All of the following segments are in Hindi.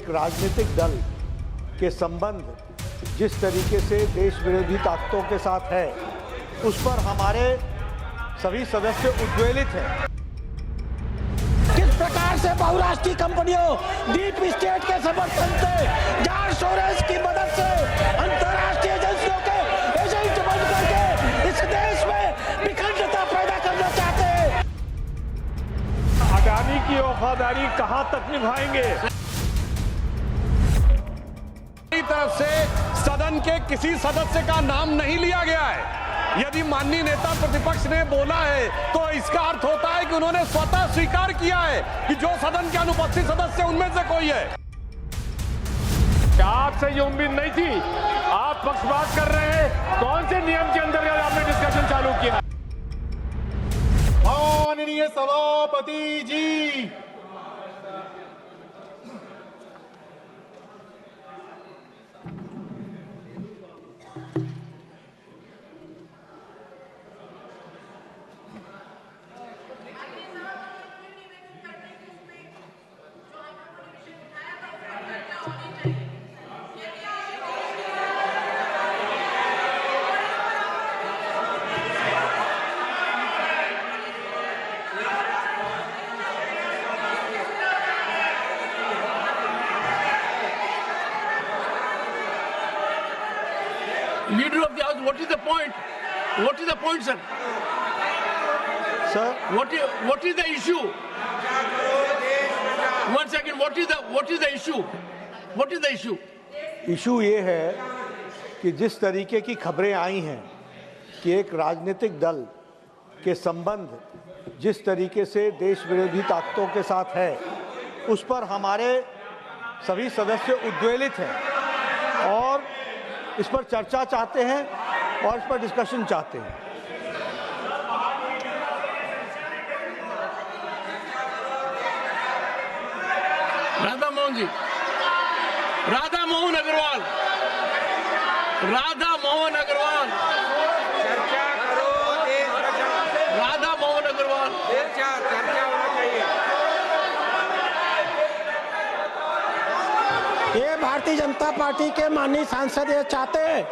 एक राजनीतिक दल के संबंध जिस तरीके से देश विरोधी ताकतों के साथ है, उस पर हमारे सभी सदस्य उद्वेलित हैं। किस प्रकार से बहुराष्ट्रीय कंपनियों, डीप स्टेट के समर्थन से, जॉर्ज सोरोस की मदद से अंतर्राष्ट्रीय एजेंसियों के एजेंट बन करके इस देश में विखंडता पैदा करना चाहते हैं। अडानी की वफादारी कहां तक निभाएंगे? तरफ से सदन के किसी सदस्य का नाम नहीं लिया गया है। यदि माननीय नेता प्रतिपक्ष ने बोला है तो इसका अर्थ होता है कि उन्होंने स्वतः स्वीकार किया है कि जो सदन के अनुपस्थित सदस्य उनमें से कोई है। आपसे ये उम्मीद नहीं थी, आप पक्षपात कर रहे हैं। कौन से नियम के अंतर्गत आपने डिस्कशन चालू किया? माननीय सभापति जी, Leader of the House, what is the point? What is the point, sir? Sir, What is the issue? One second. What is the issue? What is the issue? Issue ये है कि जिस तरीके की खबरें आई हैं कि एक राजनीतिक दल के संबंध जिस तरीके से देश विरोधी ताकतों के साथ है, उस पर हमारे सभी सदस्य उद्वेलित हैं और इस पर चर्चा चाहते हैं और इस पर डिस्कशन चाहते हैं। राधा मोहन जी, राधा मोहन अग्रवाल, राधा मोहन अग्रवाल, चर्चा करो, राधा मोहन अग्रवाल, चर्चा होना चाहिए। ये भारतीय जनता पार्टी के माननीय सांसद ये चाहते हैं,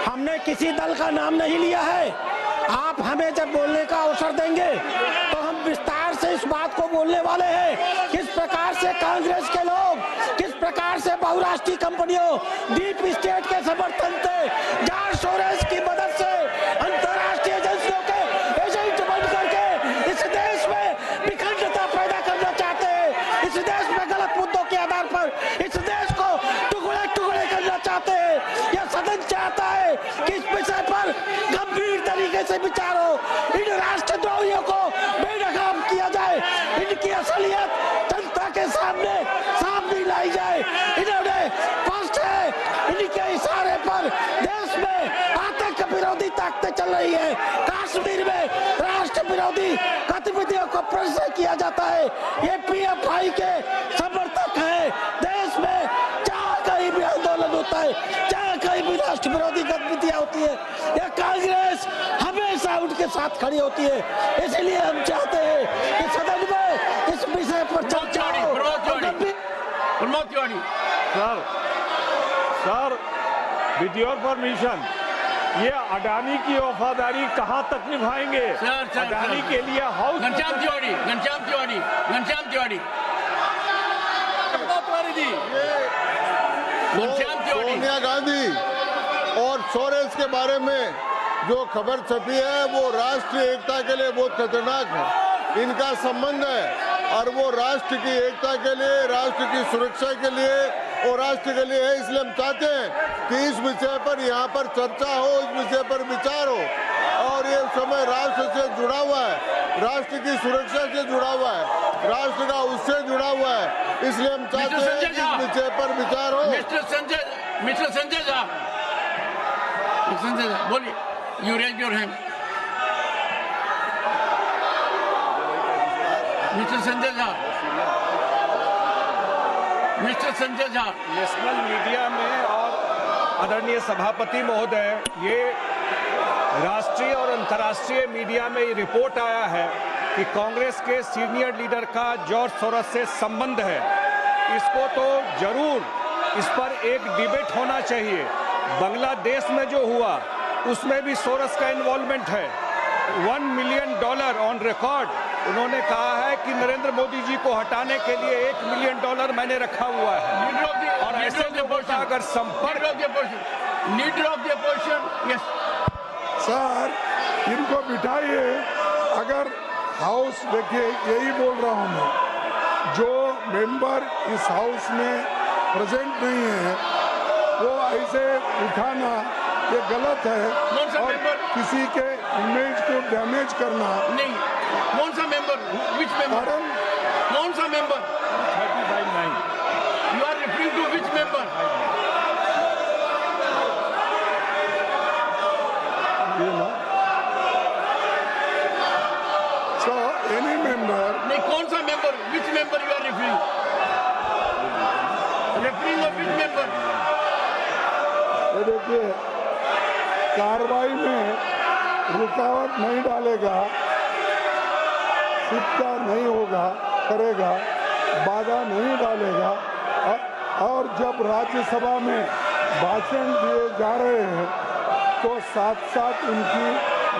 हमने किसी दल का नाम नहीं लिया है। आप हमें जब बोलने का अवसर देंगे तो हम विस्तार से इस बात को बोलने वाले हैं। किस प्रकार से कांग्रेस के लोग, किस प्रकार से बहुराष्ट्रीय कंपनियों, डीप स्टेट के समर्थन से, जॉर्ज सोरोस की मदद से अंतर्राष्ट्रीय एजेंसियों के एजेंट बन करके इस देश में विखंडता पैदा करना चाहते हैं। इस देश में गलत मुद्दों के आधार पर इस देश को टुकड़े टुकड़े करना चाहते हैं। यह सदन चाहता है कि इस विषय पर गंभीर तरीके से विचार हो, इन राष्ट्रद्रोहियों को बेनकाब किया जाए, इनकी असलियत जनता के सामने सामने लाई जाए। इन्होंने स्पष्ट है, इनके इशारे पर देश में आतंक विरोधी ताकतें चल रही है। कश्मीर में राष्ट्र विरोधी गतिविधियों को प्रोत्साहित किया जाता है। ये पीएफआई के समर्थक है। देश में जहाँ कहीं भी आंदोलन होता है, जहाँ कहीं भी राष्ट्र विरोधी गतिविधियां होती है, ये कांग्रेस हमेशा उनके साथ खड़ी होती है। इसलिए हम चाहते हैं कि सदन में इस विषय पर चर्चा हो। Pramod Tiwari, sir, with your permission, ये अडानी की वफादारी कहां तक निभाएंगे? सर, अडानी के लिए हाउस घनश्याम तिवारी जी, घनश्याम तिवारी। सोनिया गांधी और सोरेस के बारे में जो खबर छपी है वो राष्ट्रीय एकता के लिए बहुत खतरनाक है। इनका संबंध है और वो राष्ट्र की एकता के लिए, राष्ट्र की सुरक्षा के लिए और राष्ट्र के लिए है। इसलिए हम चाहते हैं कि इस विषय पर यहाँ पर चर्चा हो, इस विषय पर विचार हो और ये समय राष्ट्र से जुड़ा हुआ है, राष्ट्र की सुरक्षा से जुड़ा हुआ है, राष्ट्र का उससे जुड़ा हुआ है। इसलिए हम चाहते हैं कि इस विषय पर विचार हो। मिस्टर संजय झा, बोलिए, you raise your hand. Mister Sanjay Jha, national media में और आदरणीय सभापति महोदय, ये राष्ट्रीय और अंतर्राष्ट्रीय मीडिया में ये रिपोर्ट आया है कि कांग्रेस के सीनियर लीडर का जॉर्ज सोरोस से संबंध है। इसको तो जरूर इस पर एक डिबेट होना चाहिए। बांग्लादेश में जो हुआ उसमें भी सोरस का इन्वॉल्वमेंट है। $1 मिलियन ऑन रिकॉर्ड उन्होंने कहा है कि नरेंद्र मोदी जी को हटाने के लिए $1 मिलियन मैंने रखा हुआ है। और ऐसे लोगों का अगर संपर्क सर इनको बिठाइए। अगर हाउस देखिए यही बोल रहा हूँ मैं, जो मेंबर इस हाउस में प्रेजेंट नहीं है वो ऐसे उठाना ये गलत है और किसी के इमेज को डैमेज करना नहीं। कौन सा मेंबर? Which member? कौन सा member? 30/9 you are referring to which member? So any member नहीं, कौन सा member? Which member you are referring? Referring of which member? ये देखिए कार्रवाई में रुकावट नहीं डालेगा, सिक्का नहीं होगा करेगा, बाधा नहीं डालेगा। और जब राज्यसभा में भाषण दिए जा रहे हैं तो साथ साथ उनकी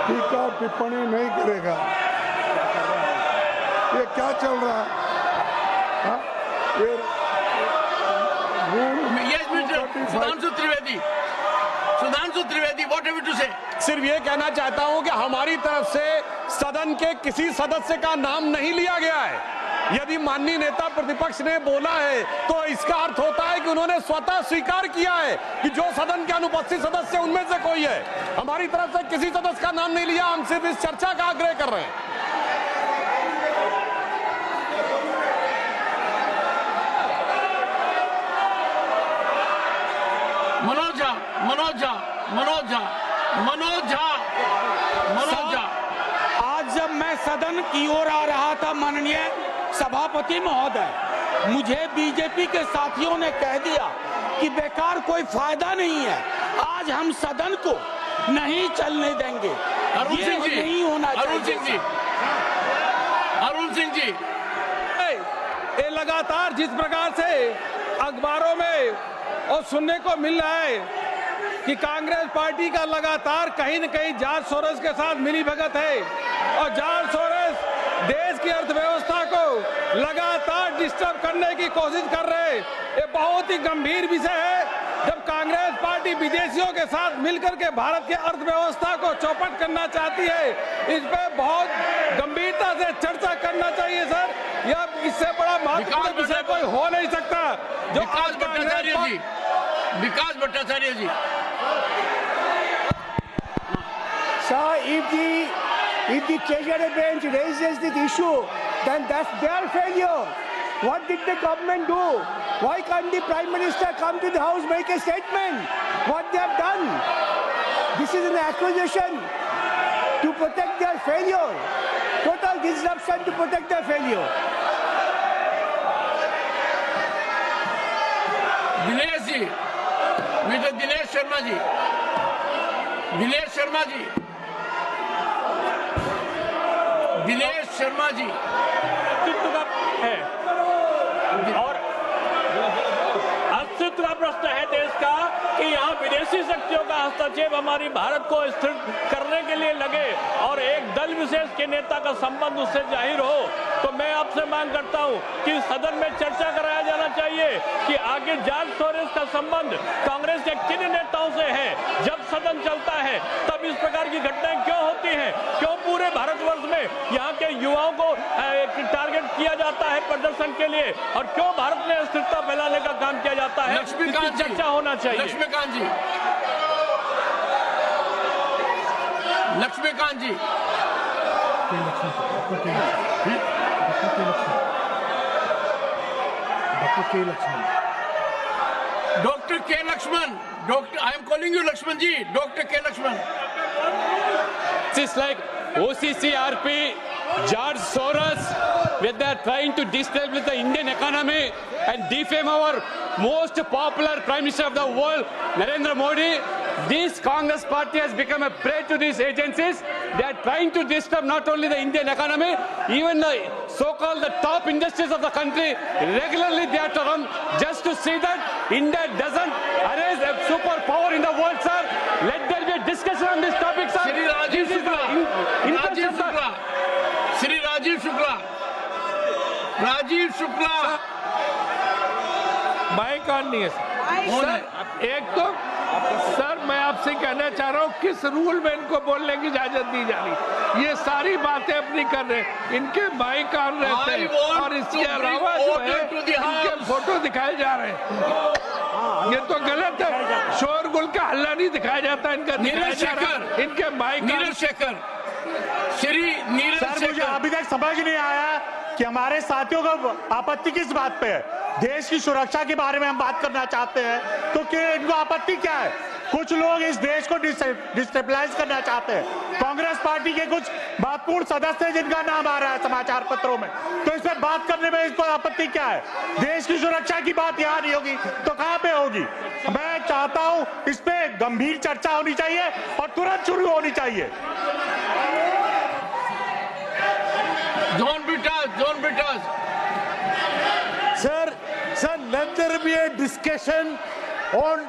टीका टिप्पणी नहीं करेगा। ये क्या चल रहा है? हाँ? ये Yes, Mr. Sudhanshu Trivedi, what have you to say? सिर्फ ये कहना चाहता हूं कि हमारी तरफ से सदन के किसी सदस्य का नाम नहीं लिया गया है। यदि माननीय नेता प्रतिपक्ष ने बोला है तो इसका अर्थ होता है कि उन्होंने स्वतः स्वीकार किया है कि जो सदन के अनुपस्थित सदस्य उनमें से कोई है। हमारी तरफ से किसी सदस्य का नाम नहीं लिया, हम सिर्फ इस चर्चा का आग्रह कर रहे हैं। मनोज झा। आज जब मैं सदन की ओर आ रहा था माननीय सभापति महोदय, मुझे बीजेपी के साथियों ने कह दिया कि बेकार कोई फायदा नहीं है, आज हम सदन को नहीं चलने देंगे। अरुण सिंह जी, नहीं होना चाहिए। अरुण सिंह जी, ये लगातार जिस प्रकार से अखबारों में और सुनने को मिल रहा है कि कांग्रेस पार्टी का लगातार कहीं न कहीं जॉर्ज सोरोस के साथ मिलीभगत है और जॉर्ज सोरोस देश की अर्थव्यवस्था को लगातार डिस्टर्ब करने की कोशिश कर रहे हैं। ये बहुत ही गंभीर विषय है। जब कांग्रेस पार्टी विदेशियों के साथ मिलकर के भारत की अर्थव्यवस्था को चौपट करना चाहती है, इस पे बहुत गंभीरता से चर्चा करना चाहिए सर। यह इससे बड़ा महत्वपूर्ण विषय कोई हो नहीं सकता। जो विकास भट्टाचार्य जी, Sir, if the Treasury bench raises this issue, then that's their failure. What did the government do? Why can't the Prime Minister come to the House, make a statement? What they have done? This is an accusation to protect their failure. Total disruption to protect their failure. Dinesh ji, mister Dinesh Sharma ji, Dinesh Sharma ji, Dinesh Sharma ji है और अस्तित्व का प्रश्न है देश का कि यहाँ विदेशी शक्तियों का हस्तक्षेप हमारी भारत को स्थिर करने के लिए लगे और एक दल विशेष के नेता का संबंध उससे जाहिर हो, तो मैं आपसे मांग करता हूँ कि सदन में चर्चा कराया जाना चाहिए कि आगे जॉर्ज सोरोस का संबंध कांग्रेस के किन नेताओं से है। जब सदन चलता है तब इस प्रकार की घटनाएं क्यों होती हैं? क्यों पूरे भारतवर्ष में यहाँ के युवाओं को टारगेट किया जाता है प्रदर्शन के लिए और क्यों भारत में अस्थिरता फैलाने का काम किया जाता है? लक्ष्मीकांत जी, चर्चा होना चाहिए। Laxmikant ji, Laxmikant ji, doctor K Laxman, doctor, I am calling you Laxman ji, doctor K Laxman. It's like OCCRP, George Soros, where they are trying to destabilize the Indian economy and defame our most popular Prime Minister of the world, Narendra Modi. This Congress party has become a prey to these agencies. They are trying to disturb not only the Indian economy, even the so-called the top industries of the country. Regularly they are to run just to see that India doesn't arise a superpower in the world, sir. Let there be a discussion on this topic, sir. Shri Rajiv Shukla, Rajiv Shukla, mike on नहीं है सर। एक तो सर मैं आपसे कहना चाह रहा हूँ किस रूल में इनको बोलने की इजाजत दी जा रही। ये सारी बातें अपनी कर रहे हैं, इनके माइक ऑन रहते हैं और इसके अलावा जो है इनके फोटो दिखाए जा रहे हैं। ये तो गलत है, शोरगुल का हल्ला नहीं दिखाया जाता इनका, नीरज शेखर, इनके माइक। नीरज शेखर, श्री नीरज शेखर, मुझे अभी तक समझ नहीं आया कि हमारे साथियों को आपत्ति किस बात पे है। देश की सुरक्षा के बारे में हम बात करना चाहते हैं तो क्या इनको आपत्ति क्या है? कुछ लोग इस देश को डिस्टेबलाइज करना चाहते हैं। कांग्रेस पार्टी के कुछ महत्वपूर्ण सदस्य जिनका नाम आ रहा है समाचार पत्रों में, तो इस पर बात करने में इसको आपत्ति क्या है? देश की सुरक्षा की बात यहाँ नहीं होगी तो कहाँ पे होगी? मैं चाहता हूँ इस पे गंभीर चर्चा होनी चाहिए और तुरंत शुरू होनी चाहिए। John Britas. Sir, let there be a discussion on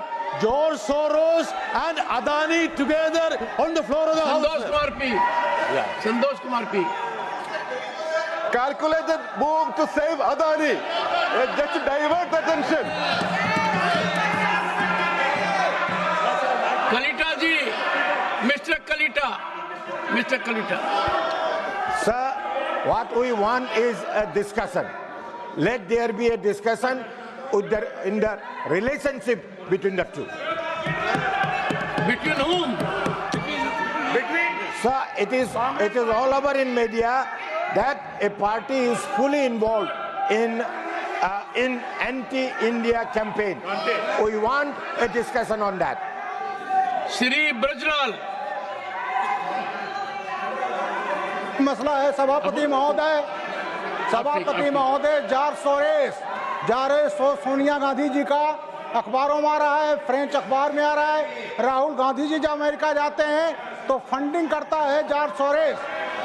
George Soros and Adani together on the floor of the House. Santosh Kumar P. Calculated move to save Adani, just to divert attention. Kalita ji, Mr. Kalita. Sir, what we want is a discussion. Let there be a discussion in the relationship between the two. Between whom? Sir, it is all over in media that a party is fully involved in anti-India campaign. We want a discussion on that. Shri Brajlal. मसला है सभापति महोदय जॉर्ज सोनिया गांधी जी का अखबारों में आ रहा है, फ्रेंच अखबार में आ रहा है। राहुल गांधी जी जब अमेरिका जाते हैं तो फंडिंग करता है जॉर्ज सोरेस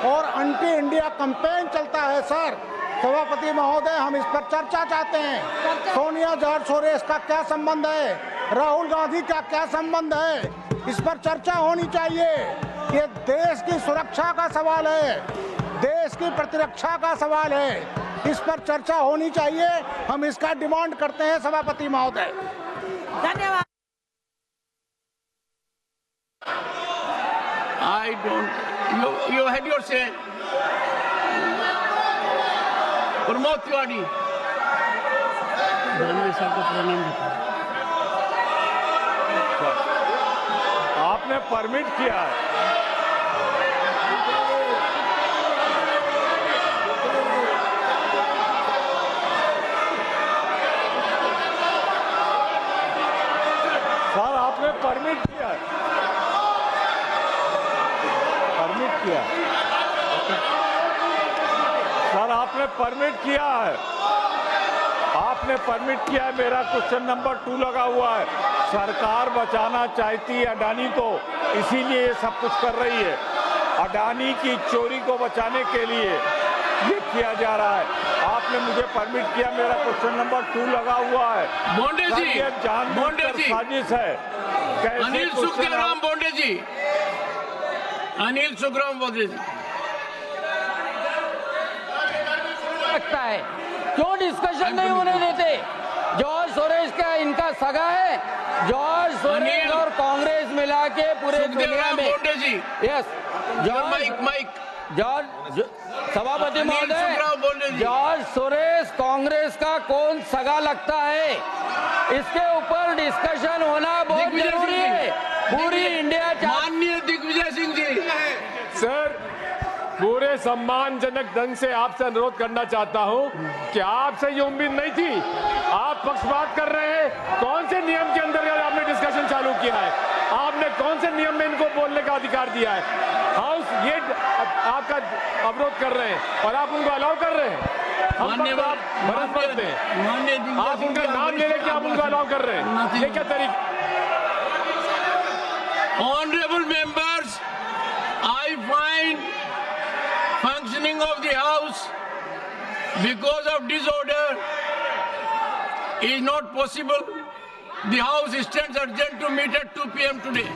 और एंटी इंडिया कैंपेन चलता है। सर सभापति महोदय, हम इस पर चर्चा चाहते हैं। सोनिया जॉर्ज सोरेस का क्या संबंध है, राहुल गांधी का क्या संबंध है, इस पर चर्चा होनी चाहिए। ये देश की सुरक्षा का सवाल है, देश की प्रतिरक्षा का सवाल है, इस पर चर्चा होनी चाहिए। हम इसका डिमांड करते हैं सभापति महोदय। धन्यवाद। I don't. You had your say. Pramod Tiwari. आपने परमिट किया है। सर आपने परमिट किया है, सर आपने परमिट किया है, मेरा क्वेश्चन नंबर 2 लगा हुआ है। सरकार बचाना चाहती है अडानी को, इसीलिए ये सब कुछ कर रही है। अडानी की चोरी को बचाने के लिए ये किया जा रहा है। आपने मुझे परमिट किया, मेरा क्वेश्चन नंबर 2 लगा हुआ है। बोंडे जी, जानबूझकर साजिश है। अनिल सुखराम बोंडे जी, अनिल सुखराम बोंडे जी। लगता है क्यों डिस्कशन नहीं होने देते? जॉर्ज सोरेस का इनका सगा है, जॉर्ज सोरेस और कांग्रेस मिला के पूरे दुनिया में। यस, जॉर्ज सभापति महोदय, जॉर्ज सोरेस कांग्रेस का कौन सगा लगता है, इसके ऊपर डिस्कशन होना बहुत जरूरी है। पूरी इंडिया। माननीय दिग्विजय सिंह जी। सर पूरे सम्मानजनक ढंग से आपसे अनुरोध करना चाहता हूं कि आपसे ये उम्मीद नहीं थी। आप पक्षपात कर रहे हैं। कौन से नियम के अंतर्गत आपने डिस्कशन चालू किया है? आपने कौन से नियम में इनको बोलने का अधिकार दिया है? हाउस ये आपका अवरोध कर रहे हैं और आप उनको अलाउ कर रहे हैं। हम आप मदद करते हैं, आप उनका नाम ले लेके आप उनको अलाउ कर रहे हैं। ये क्या तरीका? Honorable members, I find functioning of the House because of disorder is not possible. The House stands urgent to meet at 2 p.m. today.